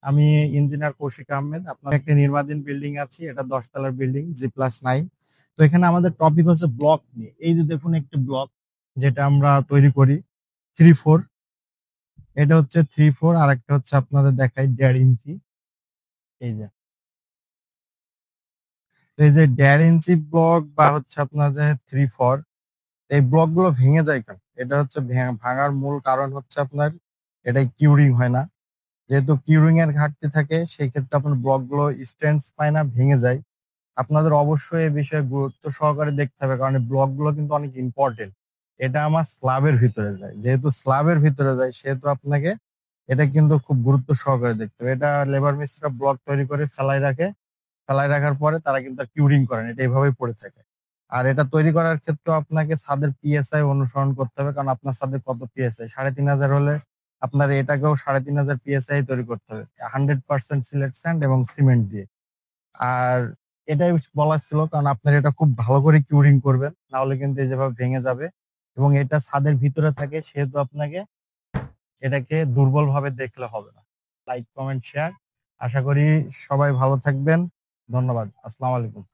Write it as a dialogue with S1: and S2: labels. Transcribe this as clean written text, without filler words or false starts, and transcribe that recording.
S1: আমি ইঞ্জিনিয়ার কৌশিক আহমেদ। আপনার একটা নির্মাণাধীন বিল্ডিং আছে, এটা 10 তলার বিল্ডিং, G+9। তো এখানে আমাদের টপিক হচ্ছে ব্লক নিয়ে। এই যে দেখুন একটি ব্লক যেটা আমরা তৈরি করি 3-4, এটা হচ্ছে 3-4, আর একটা হচ্ছে আপনাদের দেখাই 1.5 ইঞ্চি। এই যে এই যে 1.5 ইঞ্চি ব্লক বা হচ্ছে আপনার যে 3-4, এই ব্লক গুলো ভেঙে যায় কেন? এটা হচ্ছে ভাঙার মূল কারণ হচ্ছে আপনার এটা কিউরিং হয় না। যেহেতু কিউরিং এর ঘাটতি থাকে, সেই ক্ষেত্রে আপনার ব্লক গুলো স্ট্রেংথ পায় না, ভেঙে যায়। আপনাদের অবশ্যই এই বিষয়ে গুরুত্ব সহকারে দেখতে হবে, কারণ এই ব্লক গুলো কিন্তু অনেক ইম্পর্টেন্ট। এটা আমার স্ল্যাবের ভিতরে যায়, যেহেতু স্ল্যাবের ভিতরে যায় সেহেতু আপনাকে এটা কিন্তু খুব গুরুত্ব সহকারে দেখতে হবে। এটা লেবার মিস্ত্রিরা ব্লক তৈরি করে ফেলায় রাখে, ফেলায় রাখার পরে তারা কিন্তু কিউরিং করেন, এটা এইভাবেই পড়ে থাকে। আর এটা তৈরি করার ক্ষেত্রে আপনাকে ছাদের পিএসআই অনুসরণ করতে হবে, কারণ আপনার ছাদে কত পিএসআই 3,500 হলে আপনার এটাকেও 3,500 পিএসআই তৈরি করতে হবে, 100% সিলেট স্যান্ড এবং সিমেন্ট দিয়ে। আর এটাই বলার ছিল, কারণ আপনার এটা খুব ভালো করে কিউরিং করবেন, না হলে কিন্তু এই যেভাবে ভেঙে যাবে। এবং এটা ছাদের ভিতরে থাকে সেহেতু আপনাকে এটাকে দুর্বল ভাবে দেখলে হবে না। Like, comment, share. আশা করি সবাই ভালো থাকবেন। ধন্যবাদ। আসসালামু আলাইকুম।